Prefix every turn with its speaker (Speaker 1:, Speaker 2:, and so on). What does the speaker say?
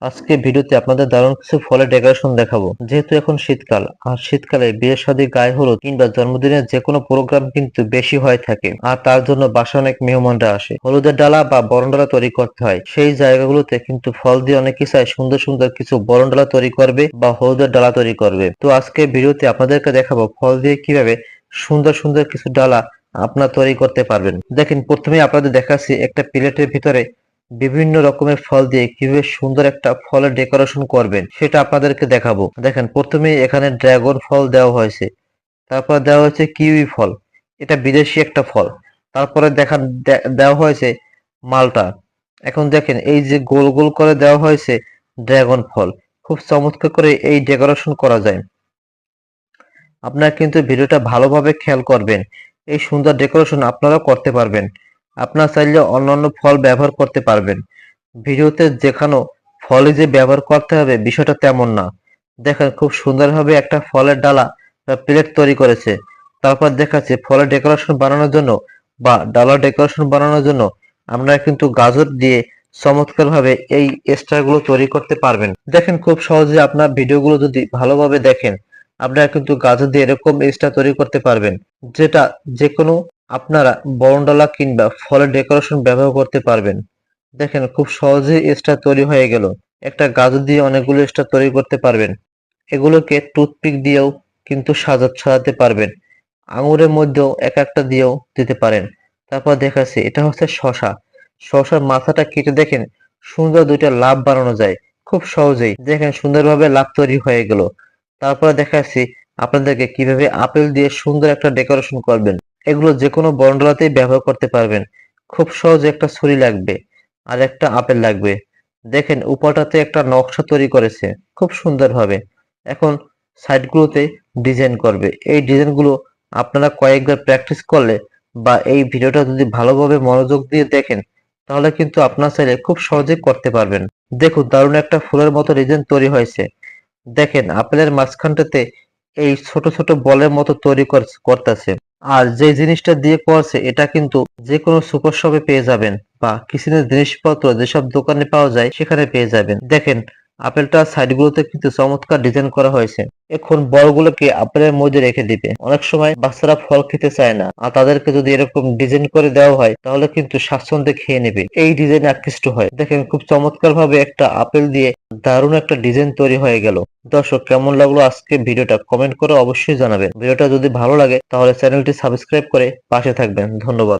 Speaker 1: আজকে ভিডিওতে আপনাদের দারুণ কিছু ফলের ডেকোরেশন দেখাবো। যেহেতু এখন শীতকাল, আর শীতকালে বিয়ে শাদী, গায়ে হলুদ কিংবা জন্মদিনের যে কোনো প্রোগ্রাম কিন্তু বেশি হয়ে থাকে, আর তার জন্য বাসায় অনেক মেহমানরা আসে। হলুদের ডালা বা বরণ ডালা তৈরি করতে হয়। সেই জায়গাগুলোতে কিন্তু ফল দিয়ে অনেকে চায় সুন্দর সুন্দর কিছু বরণ ডালা তৈরি করবে বা হলুদের ডালা তৈরি করবে। তো আজকে ভিডিওতে আপনাদেরকে দেখাবো ফল দিয়ে কিভাবে সুন্দর সুন্দর কিছু ডালা আপনারা তৈরি করতে পারবেন। দেখেন, প্রথমে আপনাদের দেখাচ্ছি একটা প্লেটের ভিতরে বিভিন্ন রকমের ফল দিয়ে কিভাবে সুন্দর একটা ফলের ডেকোরেশন করবেন সেটা আপনাদেরকে দেখাবো। দেখেন, প্রথমে এখানে ড্রাগন ফল দেওয়া হয়েছে, তারপর দেওয়া হয়েছে কিউই ফল, এটা বিদেশি একটা ফল। তারপরে দেখান দেওয়া হয়েছে মালটা। এখন দেখেন, এই যে গোল গোল করে দেওয়া হয়েছে ড্রাগন ফল। খুব চমৎকার করে এই ডেকোরেশন করা যায়। আপনারা কিন্তু ভিডিওটা ভালোভাবে খেয়াল করবেন। এই সুন্দর ডেকোরেশন আপনারাও করতে পারবেন। আপনারা চাইলে অন্যান্য ফল ব্যবহার করতে পারবেন। ভিডিওতে দেখানো ফলই যে ব্যবহার করতে হবে বিষয়টা তেমন না। দেখেন, খুব সুন্দরভাবে একটা ফলের ডালা বা প্লেট তৈরি করেছে। তারপর দেখাচ্ছে ফলের ডেকোরেশন বানানোর জন্য বা ডালা ডেকোরেশন বানানোর জন্য আপনারা কিন্তু গাজর দিয়ে চমৎকারভাবে এই স্টারগুলো তৈরি করতে পারবেন। দেখেন, খুব সহজে আপনার ভিডিওগুলো যদি ভালোভাবে দেখেন, আপনারা কিন্তু গাজর দিয়ে এরকম স্টার তৈরি করতে পারবেন, যেটা যে কোনো আপনারা বরণডালা কিংবা ফলের ডেকোরেশন ব্যবহার করতে পারবেন। দেখেন, খুব সহজেই স্টার তৈরি হয়ে গেল। একটা গাজর দিয়ে অনেকগুলো স্টার তৈরি করতে পারবেন। এগুলোকে টুথপিক দিয়েও কিন্তু সাজাতে পারবেন। আঙুরের মধ্যেও এক একটা দিয়েও দিতে পারেন। তারপর দেখাচ্ছি, এটা হচ্ছে শশা। শশার মাথাটা কেটে দেখেন সুন্দর দুইটা লাভ বানানো যায় খুব সহজেই। দেখেন, সুন্দরভাবে লাভ তৈরি হয়ে গেল। তারপরে দেখাচ্ছি আপনাদেরকে কিভাবে আপেল দিয়ে সুন্দর একটা ডেকোরেশন করবেন। এগুলো যে কোনো বরণডালাতেই ব্যবহার করতে পারবেন। খুব সহজে একটা ছুরি লাগবে আর একটা আপেল লাগবে। দেখেন, উপরটাতে একটা নকশা তৈরি করেছে খুব সুন্দরভাবে। এখন সাইডগুলোতে ডিজাইন করবে। এই ডিজাইনগুলো আপনারা কয়েকবার প্র্যাকটিস করলে বা এই ভিডিওটা যদি ভালোভাবে মনোযোগ দিয়ে দেখেন, তাহলে কিন্তু আপনার চাইলে খুব সহজে করতে পারবেন। দেখুন, দারুণ একটা ফুলের মতো ডিজাইন তৈরি হয়েছে। দেখেন, আপেলের মাঝখানটাতে এই ছোট ছোট বলের মতো তৈরি করতেছে। আর যে জিনিসটা দিয়ে করছে এটা কিন্তু যে কোনো সুপার শপে পেয়ে যাবেন বা কিচেনের জিনিসপত্র যেসব দোকানে পাওয়া যায় সেখানে পেয়ে যাবেন। দেখেন, আপেলটা সাইডগুলোতে কিন্তু চমৎকার ডিজাইন করা হয়েছে। এখন বলগুলোকে আপেলের মধ্যে রেখে দিবে। অনেক সময় বাচ্চারা ফল খেতে চায় না, আর তাদেরকে যদি এরকম ডিজাইন করে দেওয়া হয় তাহলে কিন্তু স্বাচ্ছন্দ্যে খেয়ে নেবে। এই ডিজাইনে আকৃষ্ট হয়। দেখেন, খুব চমৎকার ভাবে একটা আপেল দিয়ে দারুণ একটা ডিজাইন তৈরি হয়ে গেল। দর্শক, কেমন লাগলো আজকে ভিডিওটা কমেন্ট করে অবশ্যই জানাবেন। ভিডিওটা যদি ভালো লাগে তাহলে চ্যানেলটি সাবস্ক্রাইব করে পাশে থাকবেন। ধন্যবাদ।